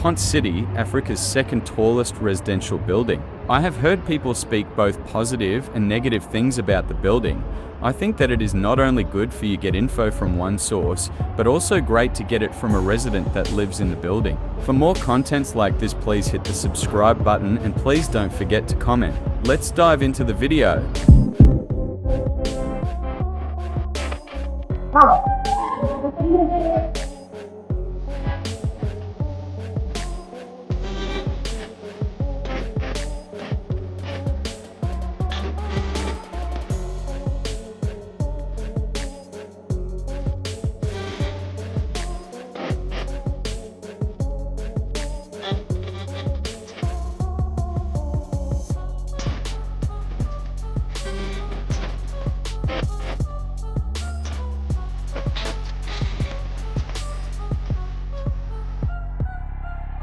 Ponte City, Africa's second tallest residential building. I have heard people speak both positive and negative things about the building. I think that it is not only good for you get info from one source, but also great to get it from a resident that lives in the building. For more contents like this, please hit the subscribe button and please don't forget to comment. Let's dive into the video.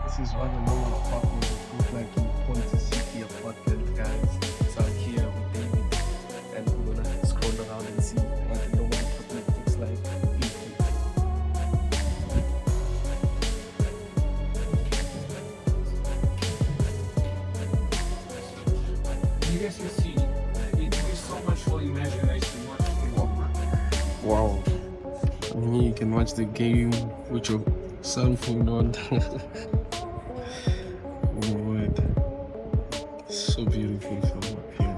This is one of the normal apartments that look like in Ponte City apartment, guys. So I'm here with David and we're gonna scroll around and see what the normal apartment looks like. You guys can see it gives so much for imagination. Wow. I mean, you can watch the game with your cell phone on. Oh, word. So beautiful from up here.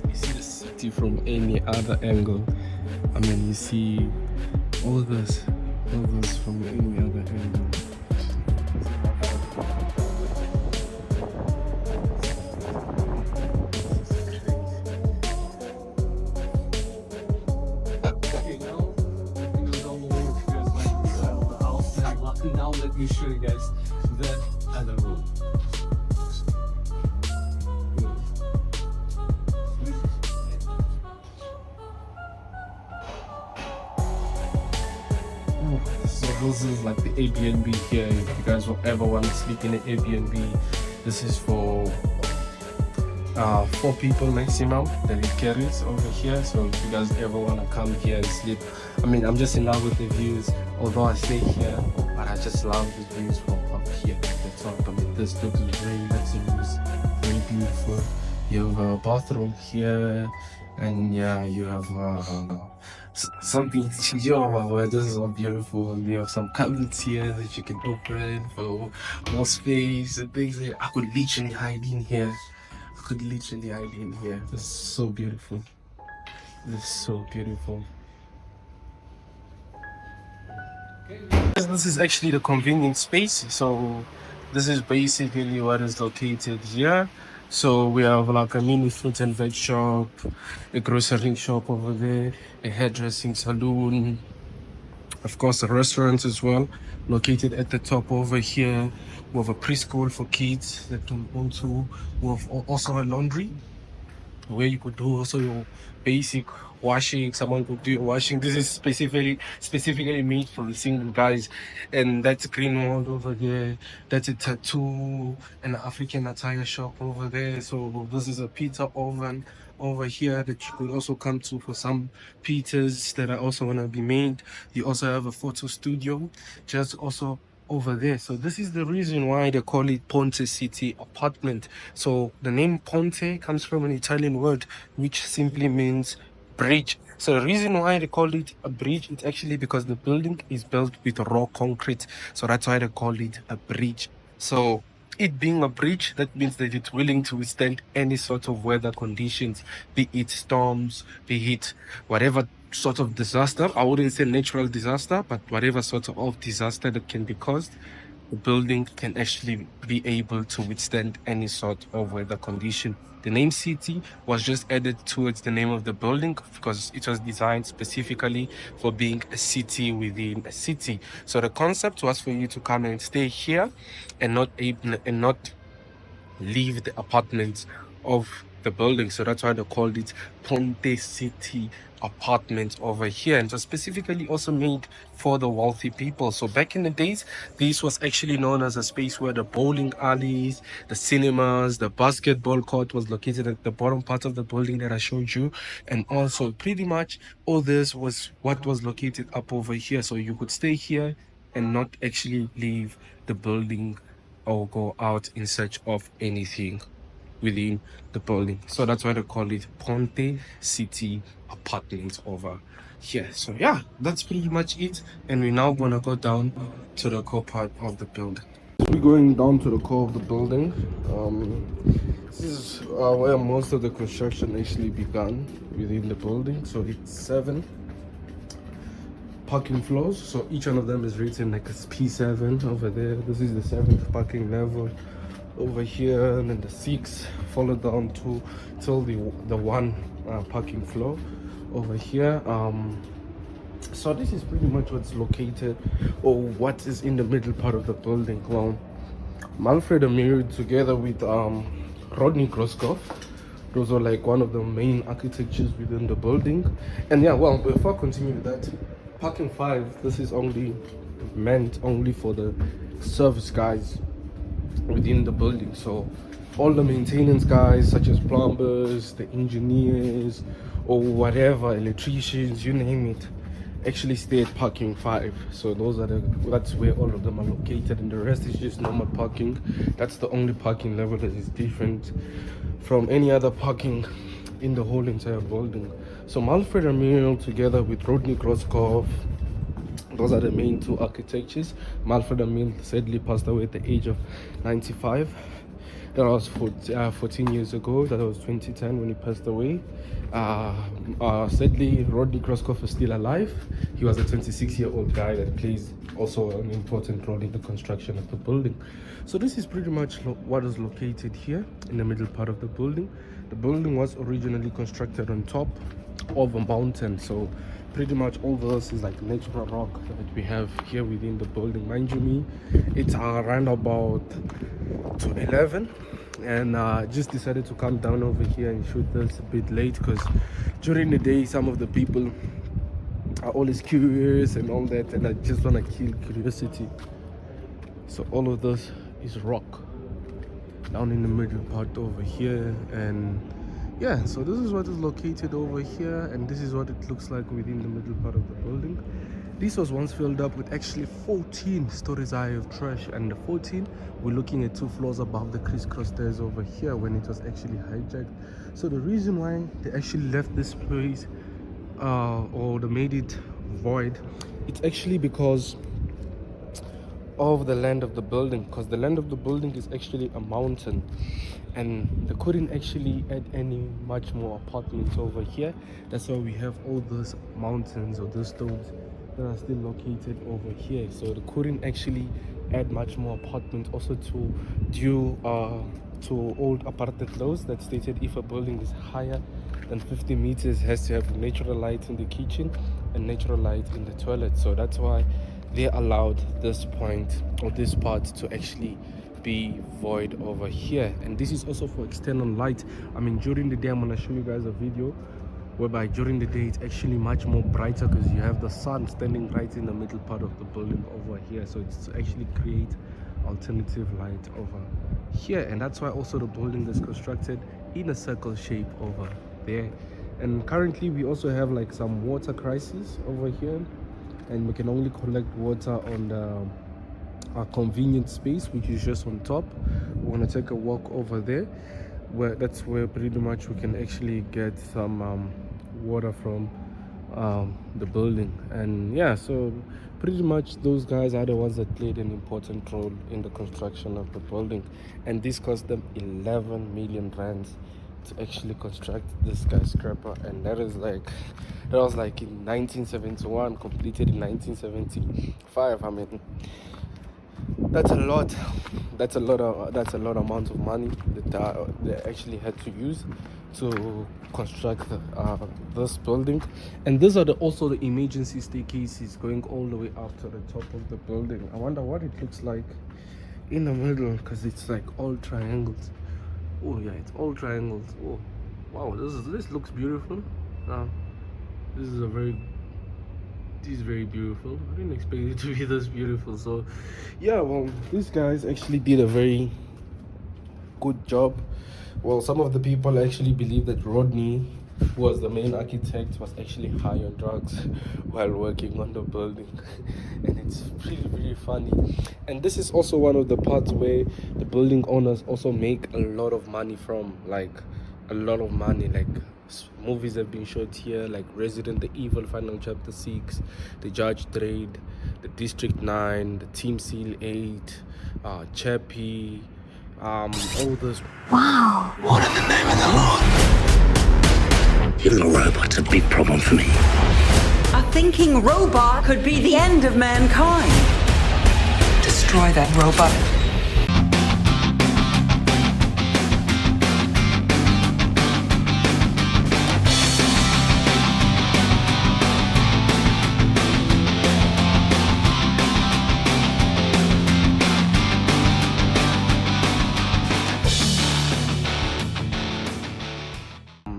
You see the city from any other angle. I mean, you see all this from any other angle. Okay, now let me show you guys the other room. So this is like the Airbnb here. If you guys will ever want to sleep in an Airbnb, this is for 4 people maximum that it carries over here. So if you guys ever want to come here and sleep, I mean, I'm just in love with the views. Although I stay here, but I just love the views from up here at the top. I mean, this looks very luxurious, very beautiful. You have a bathroom here, and yeah, you have something to enjoy. This is all beautiful. You have some cabinets here that you can open for more space and things. I could literally hide in here. This is so beautiful. This is so beautiful. This is actually the convenience space. So this is basically what is located here. So we have like a mini fruit and veg shop, a grocery shop over there, a hairdressing salon, of course a restaurant as well, located at the top over here. We have a preschool for kids that can go to. We have also a laundry where you could do also your basic washing. Someone could do your washing. This is specifically made for the single guys. And that's a green wall over there. That's a tattoo and an African attire shop over there. So this is a pizza oven over here that you could also come to for some pizzas that are also gonna be made. You also have a photo studio just also over there. So this is the reason why they call it Ponte City apartment. So the name Ponte comes from an Italian word which simply means bridge. So the reason why they call it a bridge, it's actually because the building is built with raw concrete. So that's why they call it a bridge. So it being a bridge, that means that it's willing to withstand any sort of weather conditions, be it storms, be it whatever sort of disaster. I wouldn't say natural disaster, but whatever sort of disaster that can be caused, the building can actually be able to withstand any sort of weather condition. The name city was just added towards the name of the building because it was designed specifically for being a city within a city. So the concept was for you to come and stay here and not leave the apartments of the building. So that's why they called it Ponte City apartments over here, and it was specifically also made for the wealthy people. So back in the days, this was actually known as a space where the bowling alleys, the cinemas, the basketball court was located at the bottom part of the building that I showed you. And also pretty much all this was what was located up over here, so you could stay here and not actually leave the building or go out in search of anything within the building. So that's why they call it Ponte City Apartments over here. So yeah, that's pretty much it. And we're now gonna go down to the core part of the building. We're going down to the core of the building. This is where most of the construction actually began within the building. So it's 7 parking floors. So each one of them is written like a P7 over there. This is the 7th parking level over here, and then the 6 followed down to till the 1 parking floor over here. So this is pretty much what's located, or what is in the middle part of the building. Well, Manfred Amir together with Rodney Groskopf, those are like one of the main architectures within the building. And yeah, well, before I continue with that, parking 5, this is only meant only for the service guys within the building. So all the maintenance guys, such as plumbers, the engineers, or whatever, electricians, you name it, actually stay at parking 5. So that's where all of them are located, and the rest is just normal parking. That's the only parking level that is different from any other parking in the whole entire building. So Manfred Amir together with Rodney Groskopf, those are the main 2 architectures. Manfred Amir sadly passed away at the age of 95. That was 14 years ago. That was 2010 when he passed away. Sadly, Rodney Groskopf is still alive. He was a 26-year-old guy that plays also an important role in the construction of the building. So this is pretty much what is located here in the middle part of the building. The building was originally constructed on top of a mountain, so pretty much all this is like natural rock that we have here within the building. Mind you, it's around about 2:11, and just decided to come down over here and shoot this a bit late, because during the day some of the people are always curious and all that, and I just want to kill curiosity. So all of this is rock down in the middle part over here. And yeah, so this is what is located over here, and this is what it looks like within the middle part of the building. This was once filled up with actually 14 stories high of trash, and the 14 we're looking at 2 floors above the crisscross stairs over here when it was actually hijacked. So the reason why they actually left this place or they made it void, it's actually because of the land of the building, because the land of the building is actually a mountain, and they couldn't actually add any much more apartments over here. That's why we have all those mountains or those stones that are still located over here. So they couldn't actually add much more apartments, also due to old apartment laws that stated if a building is higher than 50 meters, it has to have natural light in the kitchen and natural light in the toilet. So that's why they allowed this point or this part to actually be void over here. And this is also for external light. I mean, during the day, I'm gonna show you guys a video whereby during the day it's actually much more brighter, because you have the sun standing right in the middle part of the building over here. So it's to actually create alternative light over here, and that's why also the building is constructed in a circle shape over there. And currently we also have like some water crisis over here, and we can only collect water on the convenient space, which is just on top. We're gonna take a walk over there, where that's where pretty much we can actually get some water from the building. And yeah, so pretty much those guys are the ones that played an important role in the construction of the building, and this cost them 11 million rands to actually construct this skyscraper. And that was like in 1971, completed in 1975. I mean, that's a lot amount of money that they actually had to use to construct this building. And these are also the emergency staircases going all the way up to the top of the building. I wonder what it looks like in the middle, because it's like all triangles. Oh yeah, it's all triangles. Oh wow, this looks beautiful. This is very beautiful. I didn't expect it to be this beautiful. So yeah, well, these guys actually did a very good job. Well, some of the people actually believe that Rodney, who was the main architect, was actually high on drugs while working on the building. And it's pretty funny. And this is also one of the parts where the building owners also make a lot of money from, like a lot of money. Like movies have been shot here, like Resident Evil Final Chapter 6, The Judge Dredd, The District 9, The Team Seal 8, Chappie, all this. What in the name of the Lord? You little robot's a big problem for me. A thinking robot could be the end of mankind. Destroy that robot.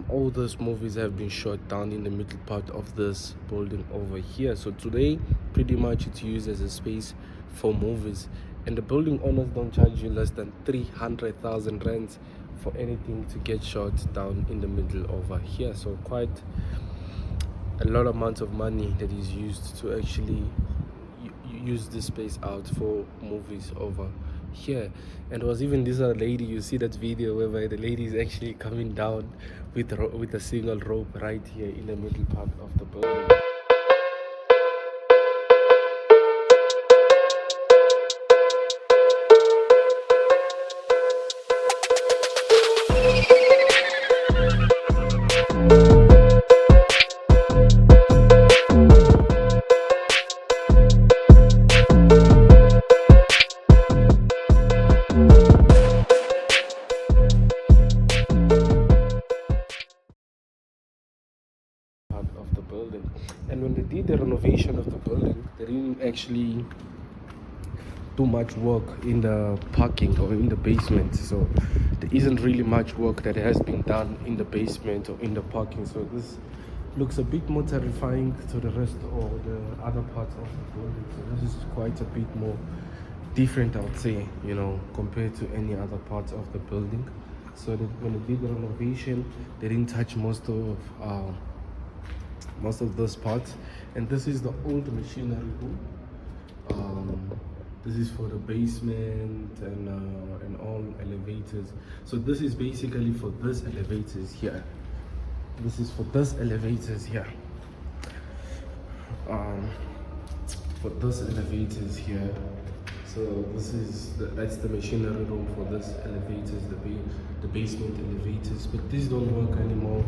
All those movies have been shot down in the middle part of this building over here. So today pretty much it's used as a space for movies, and the building owners don't charge you less than 300,000 rands for anything to get shot down in the middle over here. So quite a lot amount of money that is used to actually use this space out for movies over here. And there was even this other lady, you see that video whereby the lady is actually coming down with a single rope right here in the middle part of the building. Of the building. And when they did the renovation of the building, they didn't actually do much work in the parking or in the basement, so there isn't really much work that has been done in the basement or in the parking. So this looks a bit more terrifying to the rest or the other parts of the building. So this is quite a bit more different, I would say, you know, compared to any other parts of the building. So that when they did the renovation, they didn't touch most of those parts. And this is the old machinery room. This is for the basement and all elevators. So this is basically for this elevators here. This is for this elevators here. For this elevators here. So this is that's the machinery room for this elevators, the basement elevators. But these don't work anymore.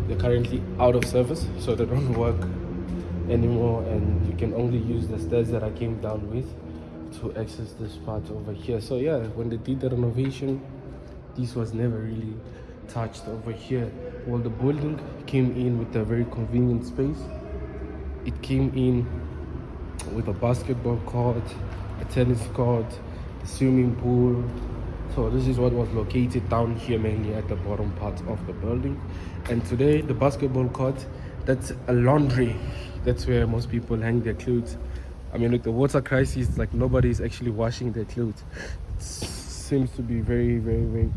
They're currently out of service, so they don't work anymore, and you can only use the stairs that I came down with to access this part over here. So yeah, when they did the renovation, this was never really touched over here. Well, the building came in with a very convenient space. It came in with a basketball court, a tennis court, a swimming pool. So this is what was located down here, mainly at the bottom part of the building. And today, the basketball court, that's a laundry. That's where most people hang their clothes. I mean, with the water crisis, like nobody's actually washing their clothes. It seems to be very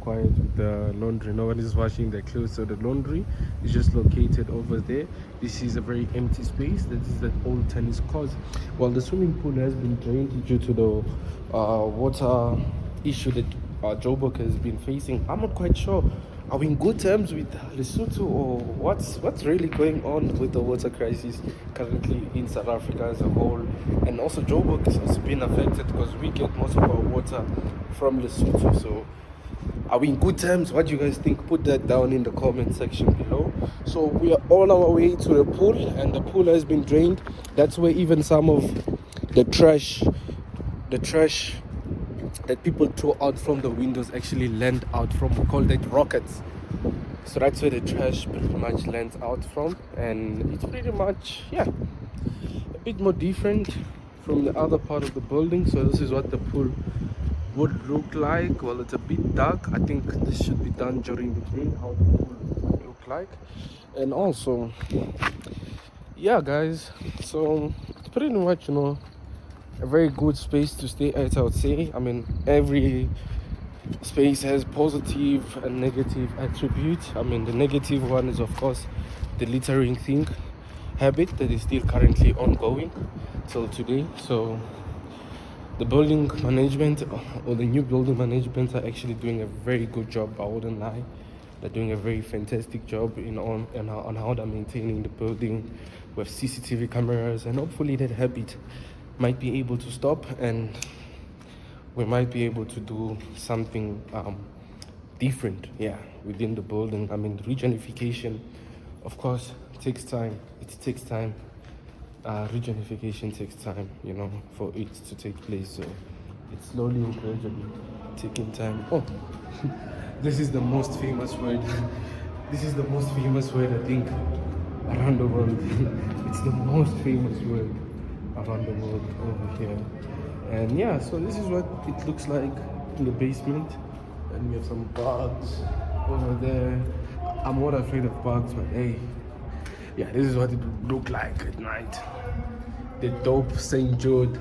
quiet with the laundry. Nobody's washing their clothes. So the laundry is just located over there. This is a very empty space. That is that old tennis court. Well, the swimming pool has been drained due to the water issue that Joburg has been facing. I'm not quite sure. Are we in good terms with Lesotho, or what's really going on with the water crisis currently in South Africa as a whole? And also Joburg has also been affected because we get most of our water from Lesotho. So are we in good terms? What do you guys think? Put that down in the comment section below. So we are on our way to the pool, and the pool has been drained. That's where even some of the trash that people throw out from the windows actually land out from. We call that rockets. So that's where the trash pretty much lands out from, and it's pretty much, yeah, a bit more different from the other part of the building. So this is what the pool would look like. Well, it's a bit dark. I think this should be done during the day, how the pool would look like. And also Yeah, guys, so it's pretty much, a very good space to stay at, I would say. I mean, every space has positive and negative attributes. I mean, the negative one is, of course, the littering thing habit that is still currently ongoing till today. So the building management, or the new building management, are actually doing a very good job, I wouldn't lie. They're doing a very fantastic job on how they're maintaining the building with CCTV cameras, and hopefully that habit might be able to stop, and we might be able to do something different, yeah, within the building. I mean, regionification, of course, takes time. It takes time. Regionification takes time, for it to take place. So it's slowly and gradually taking time. Oh, this is the most famous word. This is the most famous word, I think, around the world. It's the most famous word around the world over here. And yeah, so this is what it looks like in the basement. And we have some bugs over there. I'm not afraid of bugs, but hey, yeah, this is what it would look like at night. The dope St. Jude.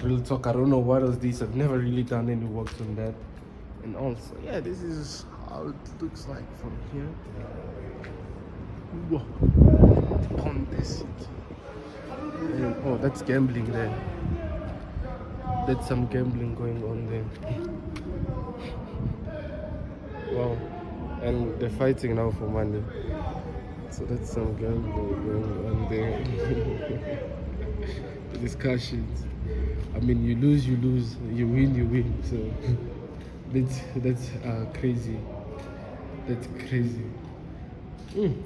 Real talk, I don't know what else this. I've never really done any work on that. And also, yeah, this is how it looks like from here. Whoa. Ponte City. And, oh, that's gambling there. That's some gambling going on there. Wow. And they're fighting now for money. So that's some gambling going on there. The discussions. I mean, you lose, you lose. You win, you win. So that's crazy. That's crazy.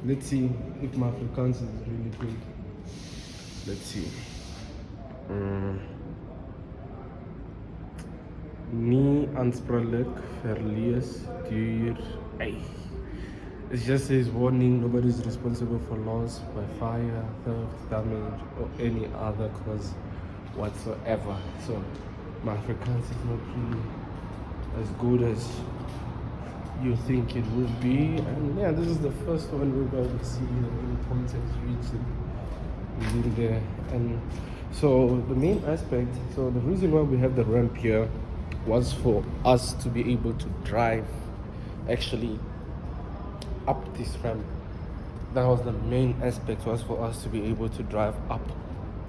Let's see if my Afrikaans is really good. Let's see. Nie aanspreeklik verlies duur. Hey. It just says warning, nobody is responsible for loss by fire, theft, damage, or any other cause whatsoever. So my Afrikaans is not really as good as you think it would be. And yeah, this is the first one we're going to see in Ponte region within there. And so the main aspect, so the reason why we have the ramp here was for us to be able to drive actually up this ramp. That was the main aspect, was for us to be able to drive up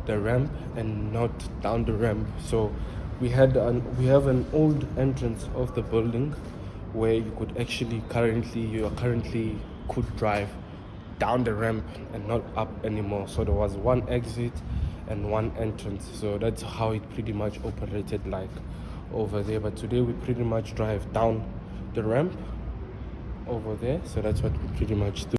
the ramp and not down the ramp. So we have an old entrance of the building where you could actually currently could drive down the ramp and not up anymore. So there was one exit and one entrance. So that's how it pretty much operated like over there. But today we pretty much drive down the ramp over there. So that's what we pretty much do.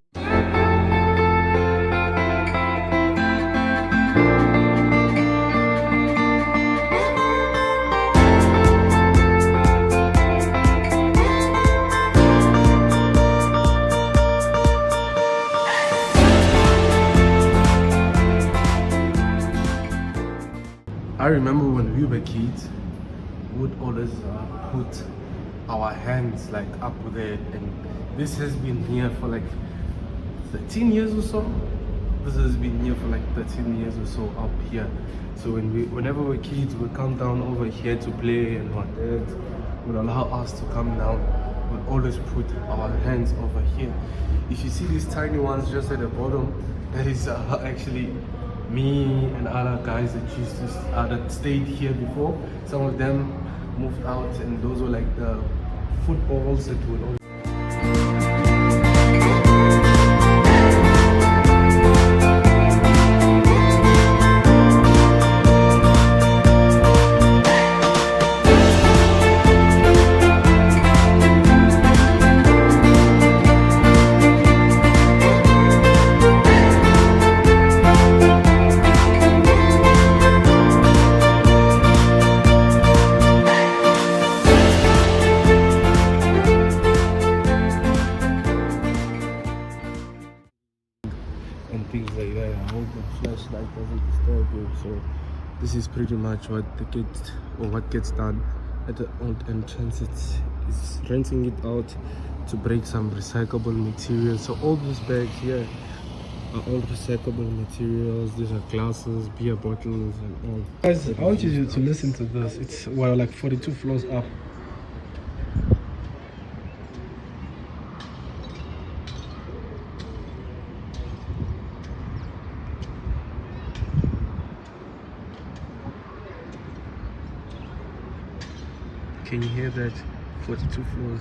I remember when we were kids, we would always put our hands like up there, and this has been here for like 13 years or so. This has been here for like 13 years or so up here. So whenever we're kids, we come down over here to play, and our dad would allow us to come down. We'd always put our hands over here. If you see these tiny ones just at the bottom, that is actually me and other guys that stayed here before. Some of them moved out, and those were like the footballs that would always. And things like that. I hope the flashlight doesn't disturb you. So this is pretty much what gets done at the old entrance. It's renting it out to break some recyclable material. So all these bags here are all recyclable materials. These are glasses, beer bottles, and all. Guys, I want you to listen to this. It's like 42 floors up. Can you hear that? 42 floors.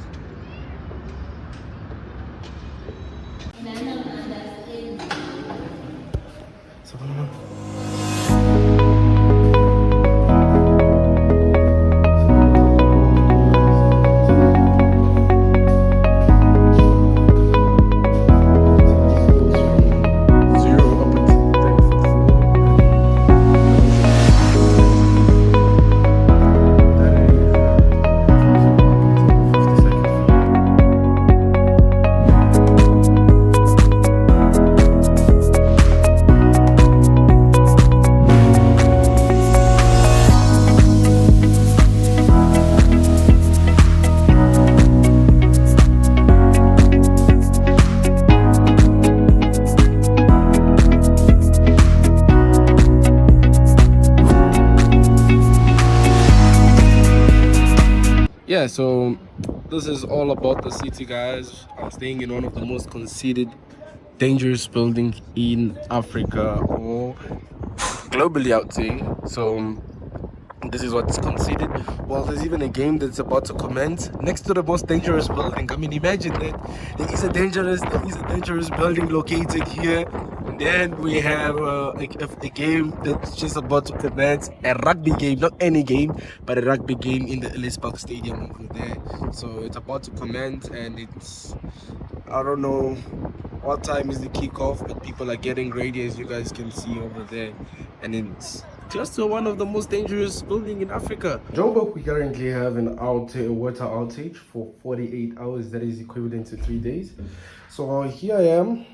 Yeah, so this is all about the city, guys. I'm staying in one of the most conceited, dangerous buildings in Africa or globally, I would say. So this is what's considered. Well, there's even a game that's about to commence next to the most dangerous building. I mean, imagine that there is a dangerous building located here. And then we have a game that's just about to commence, a rugby game, not any game, but a rugby game in the Ellis Park Stadium over there. So it's about to commence, and it's, I don't know what time is the kickoff, but people are getting ready, as you guys can see over there, and it's close to one of the most dangerous buildings in Africa. Joburg, we currently have an water outage for 48 hours. That is equivalent to 3 days. So here I am.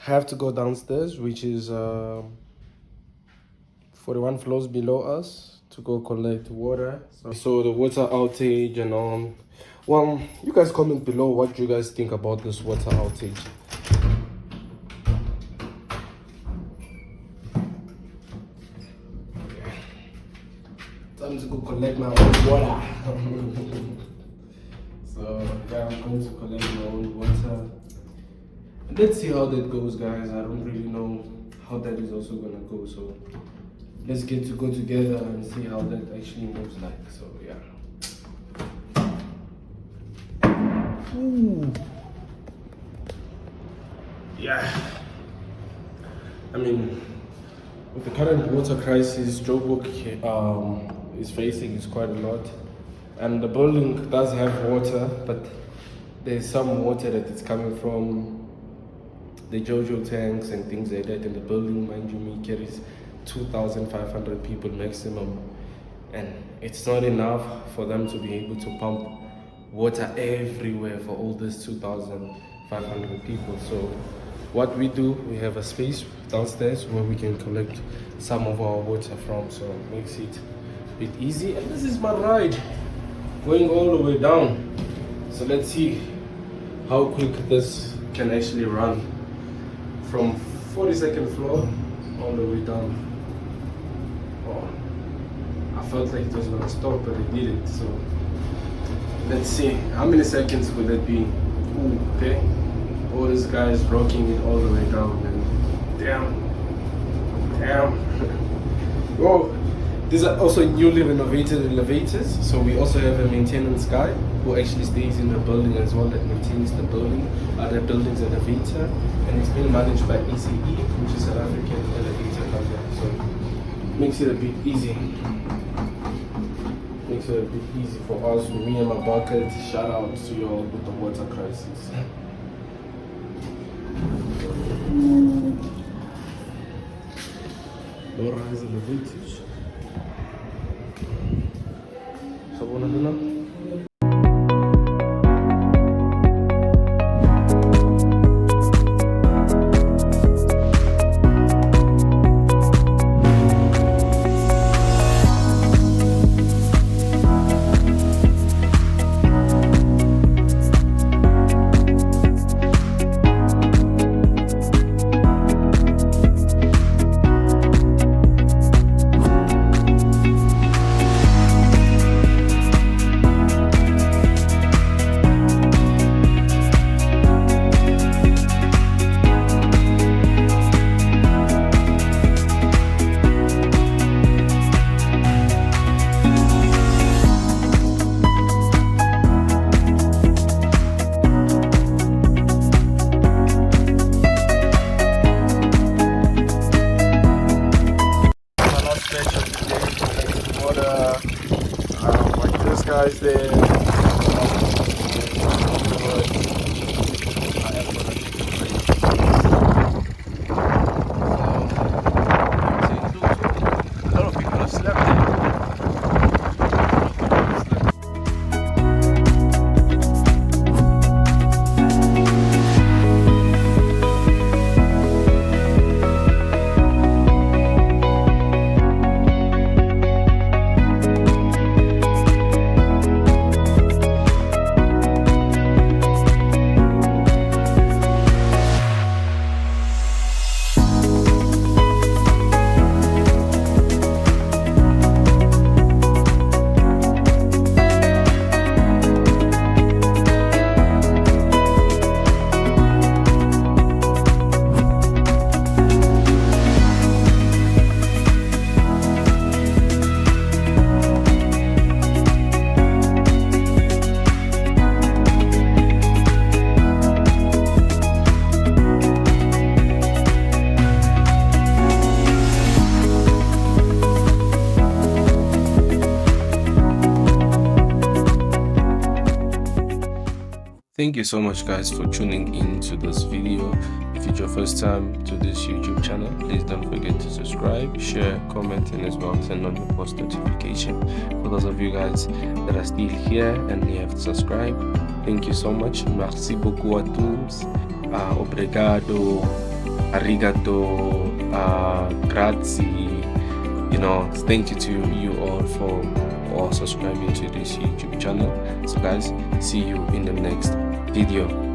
Have to go downstairs, which is 41 floors below us, to go collect water. So the water outage and all. Well, you guys comment below what you guys think about this water outage. Time to go collect my own water. So yeah, I'm going to collect my own water. And let's see how that goes, guys. I don't really know how that is also gonna go. So let's get to go together and see how that actually moves like. So yeah. Ooh. Yeah. I mean, with the current water crisis Joburg is facing, is quite a lot. And the building does have water, but there's some water that is coming from the Jojo tanks and things like that. And the building, mind you, carries 2,500 people maximum. And it's not enough for them to be able to pump water everywhere for all these 2,500 people. So what we do, we have a space downstairs where we can collect some of our water from, so it makes it a bit easy. And this is my ride going all the way down, so let's see how quick this can actually run from 42nd floor all the way down. Oh, I felt like it was gonna stop, but it didn't. So let's see how many seconds will that be. Ooh, okay, all these guys rocking it all the way down, and damn. Whoa. These are also newly renovated elevators, so we also have a maintenance guy who actually stays in the building as well, that maintains the building, other buildings elevator, and it's being managed by ECE, which is an African elevator company. So it makes it a bit easy. Makes it a bit easy for us, me and my bucket. Shout out to you all with the water crisis. Low-rise elevators. Sabona na. like this guy's there. A lot of people have slept there. Thank you so much guys for tuning in to this video. If it's your first time to this YouTube channel, please don't forget to subscribe, share, comment, and as well turn on the post notification. For those of you guys that are still here and you have subscribed, thank you so much. Merci beaucoup à tous. Obrigado, arigato, grazie. You know, thank you to you all for all subscribing to this YouTube channel. So guys, see you in the next video.